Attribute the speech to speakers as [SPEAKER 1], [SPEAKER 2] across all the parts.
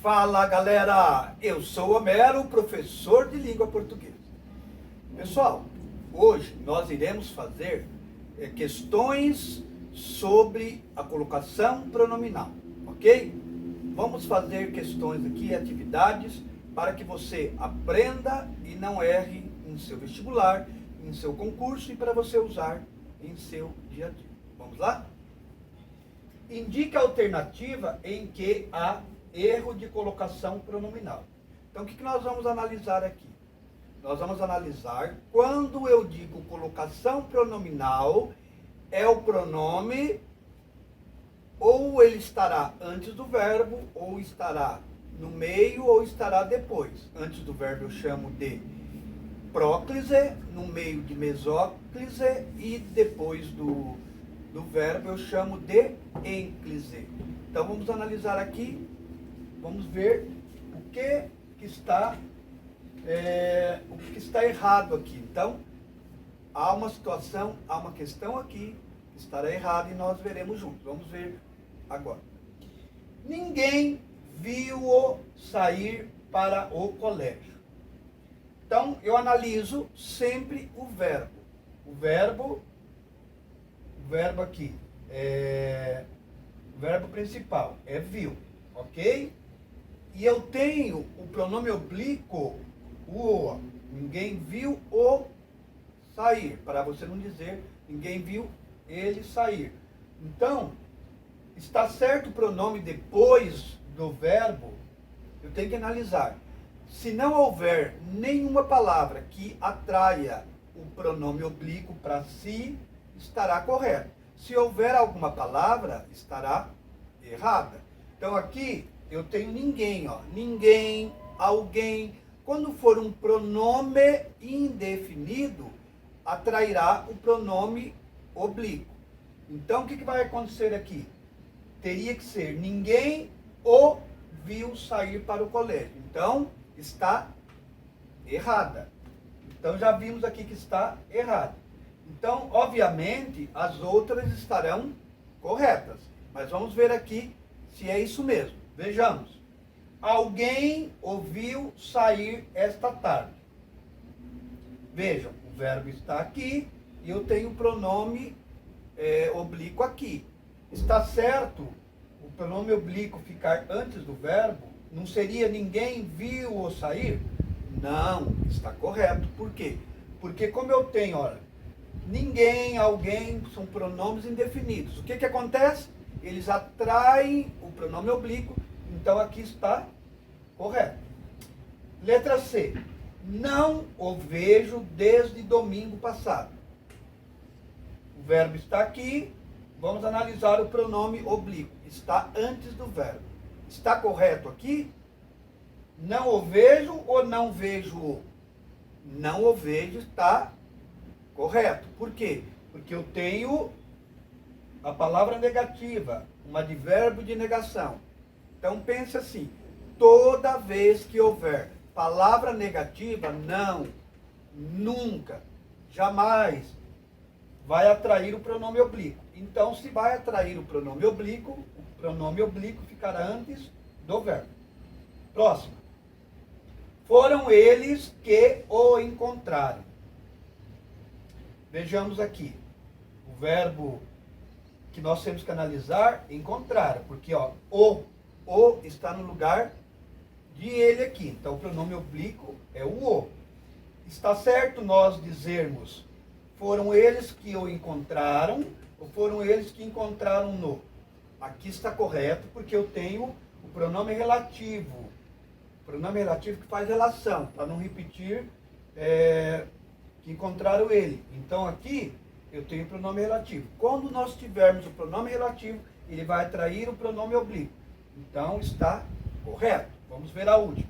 [SPEAKER 1] Fala galera, eu sou Homero, professor de língua portuguesa. Pessoal, hoje nós iremos fazer questões sobre a colocação pronominal, ok? Vamos fazer questões aqui, atividades, para que você aprenda e não erre em seu vestibular, em seu concurso e para você usar em seu dia a dia. Vamos lá? Indique a alternativa em que há erro de colocação pronominal. Então, o que nós vamos analisar aqui? Nós vamos analisar quando eu digo colocação pronominal, é o pronome ou ele estará antes do verbo, ou estará no meio, ou estará depois. Antes do verbo eu chamo de próclise, no meio de mesóclise e depois do verbo eu chamo de ênclise. Então vamos analisar aqui, vamos ver o que está errado aqui. Então há uma situação, há uma questão aqui que estará errada e nós veremos juntos. Vamos ver agora. Ninguém viu-o sair para o colégio. Então eu analiso sempre o verbo. O verbo aqui, o verbo principal é viu, ok? E eu tenho o pronome oblíquo, o. Ninguém viu o sair, para você não dizer ninguém viu ele sair. Então, está certo o pronome depois do verbo, eu tenho que analisar. Se não houver nenhuma palavra que atraia o pronome oblíquo para si, estará correto. Se houver alguma palavra, estará errada. Então aqui eu tenho ninguém, ó. Ninguém, alguém. Quando for um pronome indefinido, atrairá o pronome oblíquo. Então o que vai acontecer aqui? Teria que ser ninguém o viu sair para o colégio. Então está errada. Então já vimos aqui que está errado. Então, obviamente, as outras estarão corretas. Mas vamos ver aqui se é isso mesmo. Vejamos. Alguém ouviu sair esta tarde. Vejam, o verbo está aqui e eu tenho o pronome oblíquo aqui. Está certo o pronome oblíquo ficar antes do verbo? Não seria ninguém viu-o sair? Não, está correto. Por quê? Porque como eu tenho, olha, ninguém, alguém, são pronomes indefinidos. O que acontece? Eles atraem o pronome oblíquo, então aqui está correto. Letra C. Não o vejo desde domingo passado. O verbo está aqui, vamos analisar o pronome oblíquo. Está antes do verbo. Está correto aqui? Não o vejo ou não vejo-o? Não o vejo está correto. Por quê? Porque eu tenho a palavra negativa, um advérbio de negação. Então pense assim, toda vez que houver palavra negativa, não, nunca, jamais vai atrair o pronome oblíquo. Então se vai atrair o pronome oblíquo ficará antes do verbo. Próximo. Foram eles que o encontraram. Vejamos aqui, o verbo que nós temos que analisar, encontrar, porque ó, o está no lugar de ele aqui, então o pronome oblíquo é o o. Está certo nós dizermos, foram eles que o encontraram, ou foram eles que encontraram no? Aqui está correto, porque eu tenho o pronome relativo que faz relação, para não repetir que encontraram ele. Então aqui eu tenho o pronome relativo. Quando nós tivermos o pronome relativo, ele vai atrair o pronome oblíquo. Então está correto. Vamos ver a última.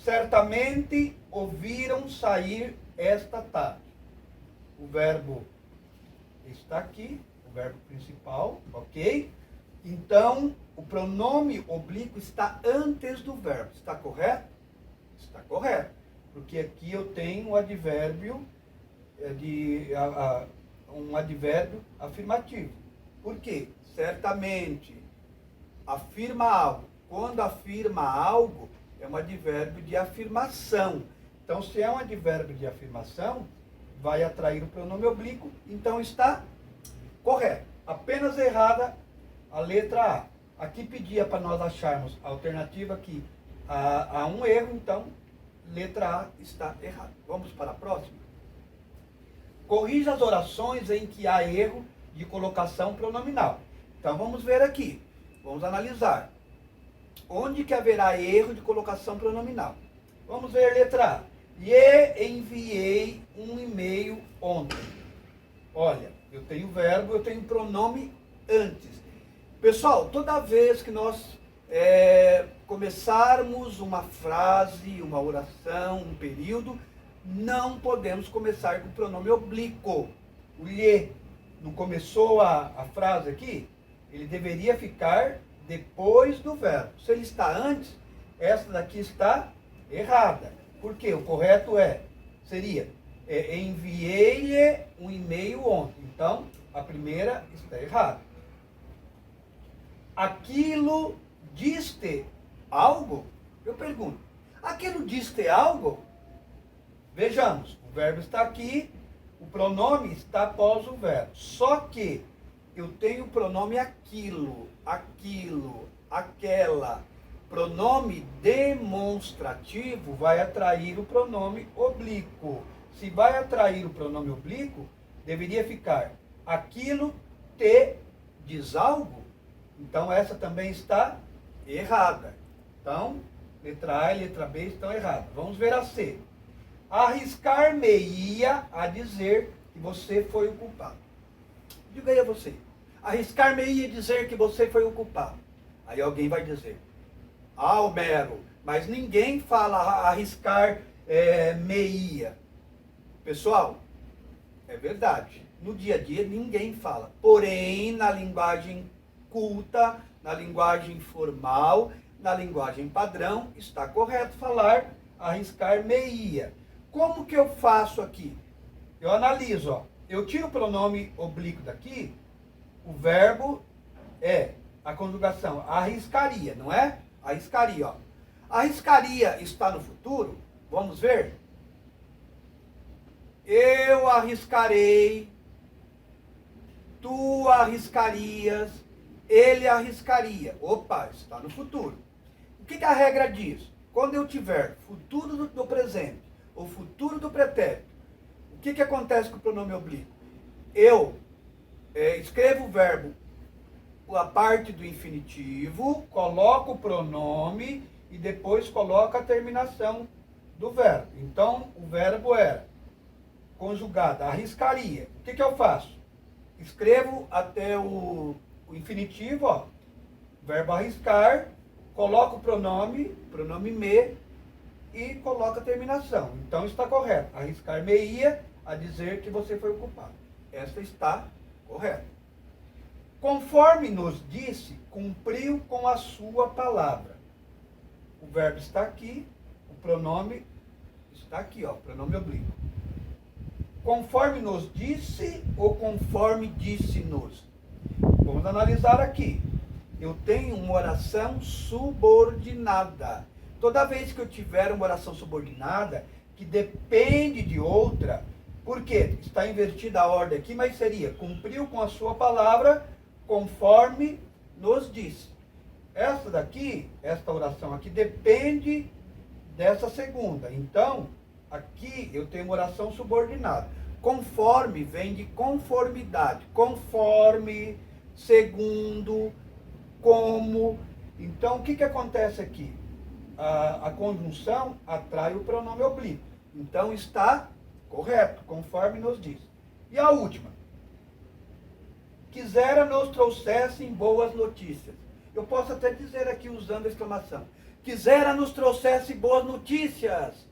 [SPEAKER 1] Certamente ouviram sair esta tarde. O verbo está aqui, o verbo principal, ok? Então o pronome oblíquo está antes do verbo. Está correto? Está correto. Porque aqui eu tenho um advérbio afirmativo. Por quê? Certamente afirma algo. quando afirma algo, é um advérbio de afirmação. Então, se é um advérbio de afirmação, vai atrair o pronome oblíquo, então está correto. Apenas errada a letra A. Aqui pedia para nós acharmos a alternativa que há um erro, então letra A está errada. Vamos para a próxima. Corrija as orações em que há erro de colocação pronominal. Então vamos ver aqui. Vamos analisar. Onde que haverá erro de colocação pronominal? Vamos ver letra A. Lhe enviei um e-mail ontem. Olha, eu tenho verbo, eu tenho pronome antes. Pessoal, toda vez que nós começarmos uma frase, uma oração, um período, não podemos começar com o pronome oblíquo. O lhe, não começou a frase aqui? Ele deveria ficar depois do verbo. Se ele está antes, essa daqui está errada. Por quê? O correto seria enviei-lhe um e-mail ontem. Então, a primeira está errada. Aquilo diz-te algo? Eu pergunto, aquilo diz-te algo? Vejamos, o verbo está aqui, o pronome está após o verbo. Só que eu tenho o pronome aquilo, aquela. Pronome demonstrativo vai atrair o pronome oblíquo. Se vai atrair o pronome oblíquo, deveria ficar aquilo te diz algo? Então essa também está errada. Então, letra A e letra B estão erradas. Vamos ver a C. Arriscar-me-ia a dizer que você foi o culpado. Diga aí a você. Arriscar-me-ia a dizer que você foi o culpado. Aí alguém vai dizer, Homero, mas ninguém fala arriscar-me-ia. Pessoal, é verdade. No dia a dia ninguém fala. Porém, na linguagem culta, na linguagem formal, na linguagem padrão, está correto falar arriscar-me-ia. Como que eu faço aqui? Eu analiso, ó. Eu tiro o pronome oblíquo daqui, o verbo é a conjugação arriscaria, não é? Arriscaria, ó. Arriscaria está no futuro? Vamos ver? Eu arriscarei, tu arriscarias, ele arriscaria. Opa, está no futuro. O que a regra diz? Quando eu tiver futuro do presente ou futuro do pretérito, o que acontece com o pronome oblíquo? Eu escrevo o verbo, a parte do infinitivo, coloco o pronome e depois coloco a terminação do verbo. Então, o verbo era conjugado, arriscaria. O que eu faço? Escrevo até o infinitivo, ó, verbo arriscar, coloco o pronome me, e coloco a terminação. Então está correto. Arriscar-me-ia a dizer que você foi o culpado. Esta está correta. Conforme nos disse, cumpriu com a sua palavra. O verbo está aqui, o pronome está aqui, ó, pronome oblíquo. Conforme nos disse ou conforme disse-nos? Vamos analisar aqui. Eu tenho uma oração subordinada. Toda vez que eu tiver uma oração subordinada, que depende de outra, por quê? Está invertida a ordem aqui, mas seria cumpriu com a sua palavra, conforme nos disse. Esta oração aqui depende dessa segunda. Então, aqui eu tenho uma oração subordinada. Conforme vem de conformidade. Conforme, segundo, como. Então, o que acontece aqui? A conjunção atrai o pronome oblíquo. Então, está correto, conforme nos diz. E a última. Quisera nos trouxessem boas notícias. Eu posso até dizer aqui usando a exclamação. Quisera nos trouxesse boas notícias.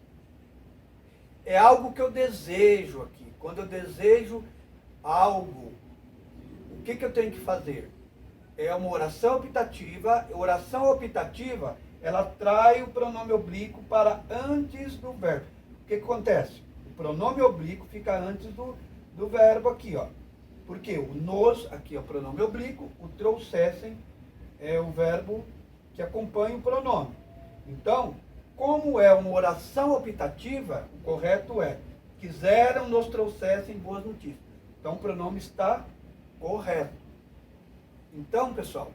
[SPEAKER 1] É algo que eu desejo aqui. Quando eu desejo algo, o que eu tenho que fazer? É uma oração optativa. Oração optativa, ela traz o pronome oblíquo para antes do verbo. O que acontece? O pronome oblíquo fica antes do verbo aqui, ó. Porque o nos, aqui é o pronome oblíquo, o trouxessem é o verbo que acompanha o pronome. Então, como é uma oração optativa, o correto é: quiseram nos trouxessem boas notícias. Então, o pronome está correto. Então, pessoal,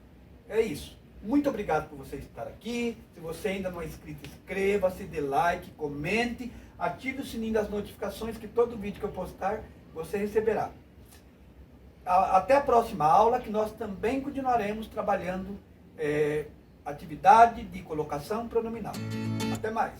[SPEAKER 1] é isso. Muito obrigado por você estar aqui. Se você ainda não é inscrito, inscreva-se, dê like, comente, ative o sininho das notificações que todo vídeo que eu postar, você receberá. Até a próxima aula, que nós também continuaremos trabalhando atividade de colocação pronominal. Até mais!